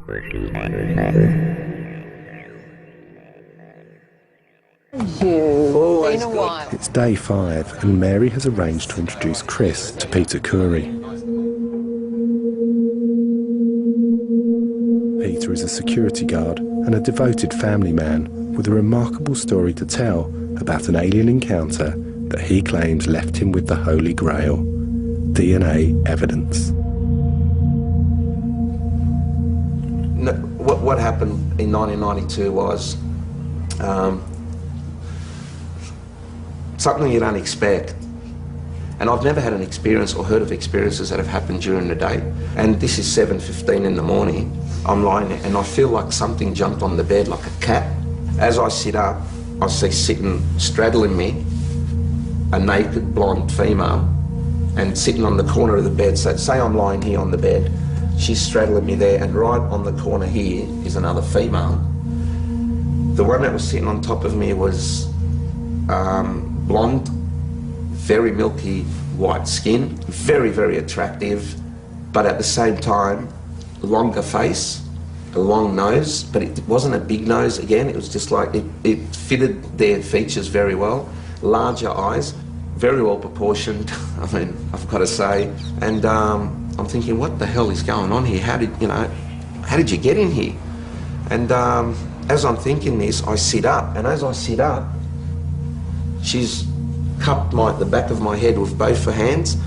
Been a while. It's day 5 and Mary has arranged to introduce Chris to Peter Khoury. Peter is a security guard and a devoted family man with a remarkable story to tell about an alien encounter that he claims left him with the Holy Grail, DNA evidence. No, what happened in 1992 was something you don't expect. And I've never had an experience or heard of experiences that have happened during the day. And this is 7:15 in the morning. I'm lying there and I feel like something jumped on the bed like a cat. As I sit up, I see sitting, straddling me, a naked blonde female, and sitting on the corner of the bed. So say I'm lying here on the bed, she's straddling me there, and right on the corner here is another female. The one that was sitting on top of me was blonde, very milky white skin, very, very attractive, but at the same time, longer face, a long nose, but it wasn't a big nose again, it was just like, it fitted their features very well, larger eyes, very well proportioned, I mean, I've got to say, and I'm thinking, what the hell is going on here? How did you get in here? And as I'm thinking this, I sit up, and as I sit up, she's cupped the back of my head with both her hands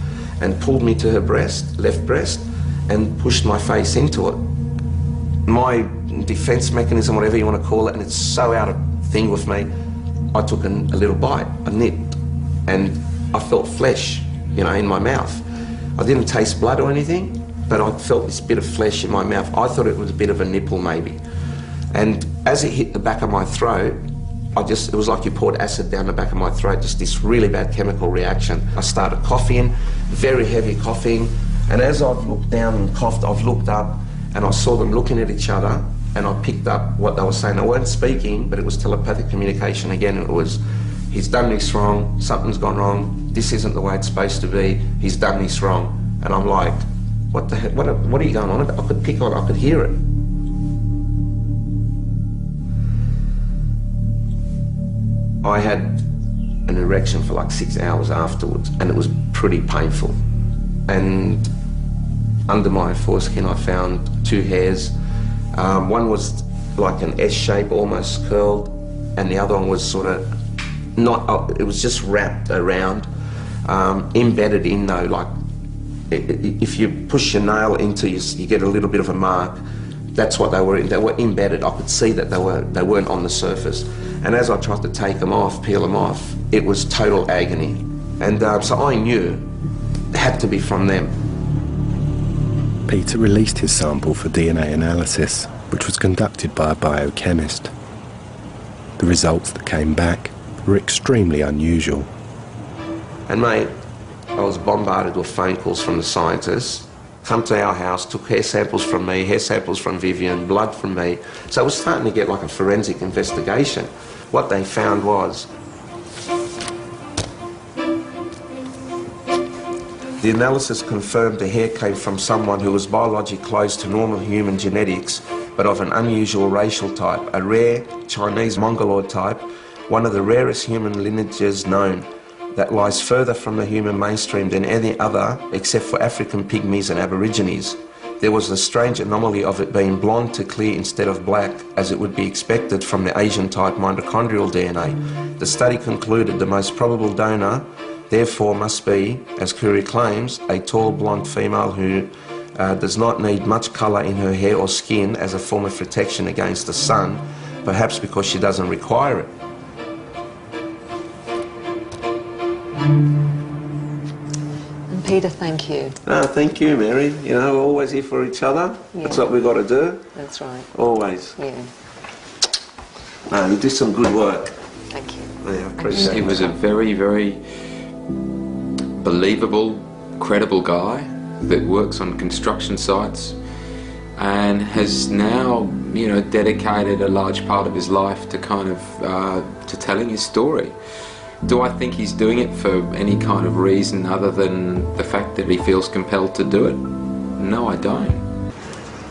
and pulled me to her breast, left breast, and pushed my face into it. My defense mechanism, whatever you want to call it, and it's so out of thing with me, I took a little bite, a nip, and I felt flesh, in my mouth. I didn't taste blood or anything, but I felt this bit of flesh in my mouth. I thought it was a bit of a nipple maybe. And as it hit the back of my throat, it was like you poured acid down the back of my throat, just this really bad chemical reaction. I started coughing, very heavy coughing, and as I've looked down and coughed, I've looked up and I saw them looking at each other, and I picked up what they were saying. They weren't speaking, but it was telepathic communication again. It was, he's done this wrong, something's gone wrong, this isn't the way it's supposed to be, he's done this wrong. And I'm like, what the heck, what are you going on about? I could pick on it, I could hear it. I had an erection for like 6 hours afterwards, and it was pretty painful. And under my foreskin I found 2 hairs. One was like an S shape, almost curled, and the other one was sort of not, it was just wrapped around, embedded in though, like if you push your nail into you get a little bit of a mark. That's what they were embedded. I could see that they weren't on the surface. And as I tried to take them off, peel them off, it was total agony. And so I knew it had to be from them. Peter released his sample for DNA analysis, which was conducted by a biochemist. The results that came back were extremely unusual. And mate, I was bombarded with phone calls from the scientists. Come to our house, took hair samples from me, hair samples from Vivian, blood from me. So it was starting to get like a forensic investigation. What they found was the analysis confirmed the hair came from someone who was biologically close to normal human genetics, but of an unusual racial type, a rare Chinese Mongoloid type, one of the rarest human lineages known, that lies further from the human mainstream than any other except for African pygmies and aborigines. There was a strange anomaly of it being blonde to clear instead of black, as it would be expected from the Asian type mitochondrial DNA. The study concluded the most probable donor therefore must be, as Khoury claims, a tall blonde female who does not need much colour in her hair or skin as a form of protection against the sun, perhaps because she doesn't require it. And Peter, thank you. Thank you, Mary. We're always here for each other. Yeah. That's what we've got to do. That's right. Always. Yeah. No, you did some good work. Thank you. Yeah, I appreciate it. He was a very, very believable, credible guy that works on construction sites and has now, dedicated a large part of his life to to telling his story. Do I think he's doing it for any kind of reason other than the fact that he feels compelled to do it? No, I don't.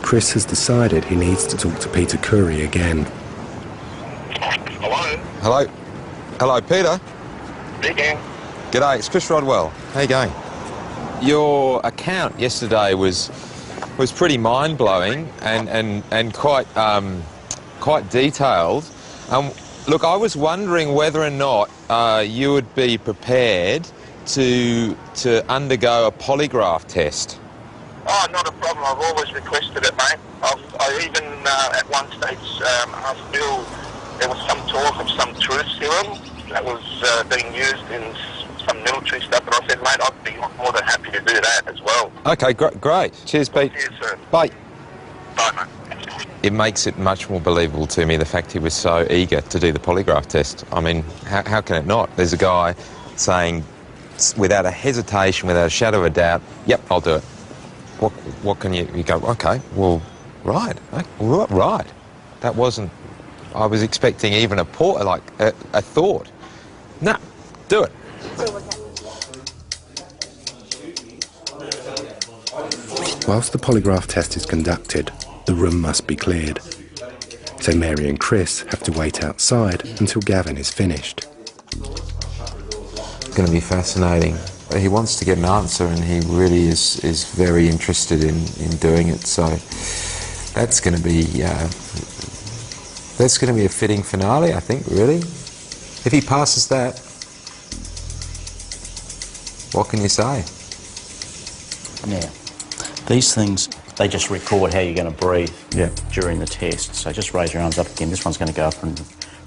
Chris has decided he needs to talk to Peter Khoury again. Hello? Hello? Hello, Peter? Speaking. G'day, it's Chris Rodwell. How you going? Your account yesterday was pretty mind-blowing and quite detailed. Look, I was wondering whether or not you would be prepared to undergo a polygraph test. Oh, not a problem. I've always requested it, mate. I even at one stage asked Bill, there was some talk of some truth serum that was being used in some military stuff, and I said, mate, I'd be more than happy to do that as well. Okay, great. Cheers, Pete. Cheers, sir. Bye. Bye, mate. It makes it much more believable to me, the fact he was so eager to do the polygraph test. I mean, how can it not? There's a guy saying, without a hesitation, without a shadow of a doubt, yep, I'll do it. What can you go, okay, well, right. That wasn't, I was expecting even a thought. No, do it. Whilst the polygraph test is conducted, the room must be cleared. So Mary and Chris have to wait outside until Gavin is finished. It's going to be fascinating. He wants to get an answer, and he really is very interested in doing it. So that's going to be a fitting finale, I think. Really, if he passes that, what can you say? Now, these things, they just record how you're going to breathe during the test. So just raise your arms up again. This one's going to go up and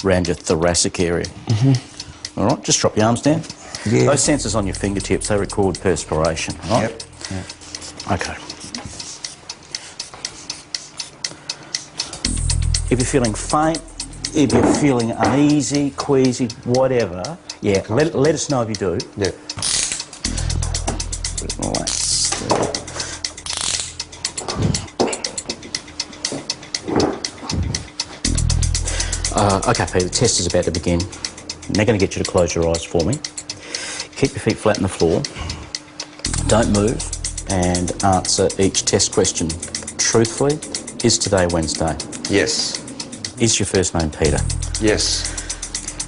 around your thoracic area. Mm-hmm. All right, just drop your arms down. Yeah. Those sensors on your fingertips, they record perspiration, right? Yep. Okay. If you're feeling faint, if you're feeling uneasy, queasy, whatever, let us know if you do. Yeah. Relax. Okay, Peter, the test is about to begin. I'm now going to get you to close your eyes for me. Keep your feet flat on the floor. Don't move, and answer each test question truthfully. Is today Wednesday? Yes. Is your first name Peter? Yes.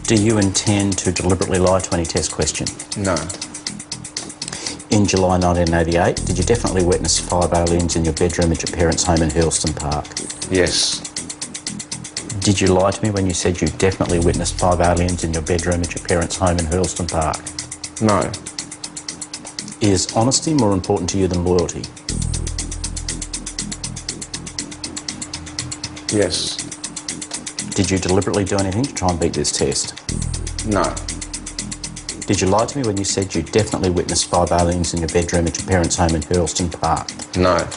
Do you intend to deliberately lie to any test question? No. In July 1988, did you definitely witness 5 aliens in your bedroom at your parents' home in Hurlston Park? Yes. Did you lie to me when you said you definitely witnessed 5 aliens in your bedroom at your parents' home in Hurlston Park? No. Is honesty more important to you than loyalty? Yes. Did you deliberately do anything to try and beat this test? No. Did you lie to me when you said you definitely witnessed 5 aliens in your bedroom at your parents' home in Hurlston Park? No.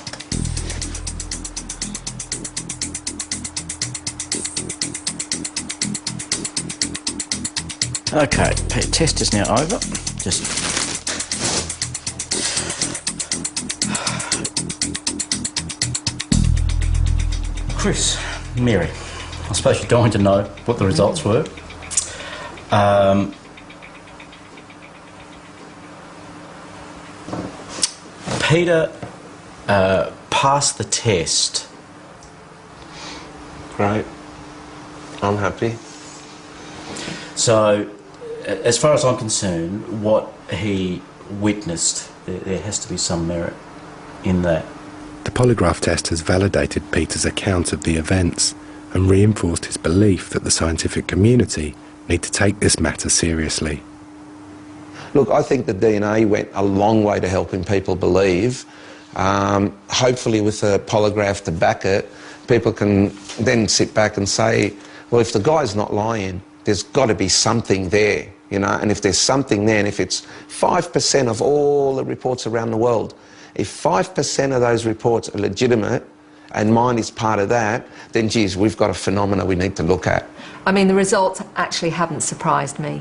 Okay, test is now over. Just Chris, Mary, I suppose you're dying to know what the results were. Peter passed the test. Great. I'm happy. So, as far as I'm concerned, what he witnessed, there has to be some merit in that. The polygraph test has validated Peter's account of the events and reinforced his belief that the scientific community need to take this matter seriously. Look, I think the DNA went a long way to helping people believe. Hopefully with a polygraph to back it, people can then sit back and say, well, if the guy's not lying, there's got to be something there, you know, and if there's something there, and if it's 5% of all the reports around the world, if 5% of those reports are legitimate and mine is part of that, then, geez, we've got a phenomena we need to look at. I mean, the results actually haven't surprised me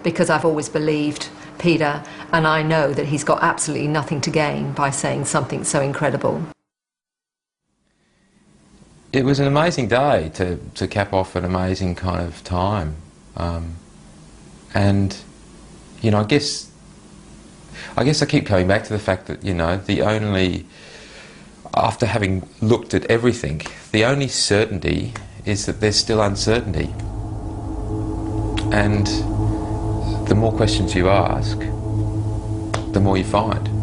because I've always believed Peter, and I know that he's got absolutely nothing to gain by saying something so incredible. It was an amazing day to cap off an amazing kind of time. And, you know, I guess I keep coming back to the fact that, you know, the only after having looked at everything, the only certainty is that there's still uncertainty. And the more questions you ask, the more you find.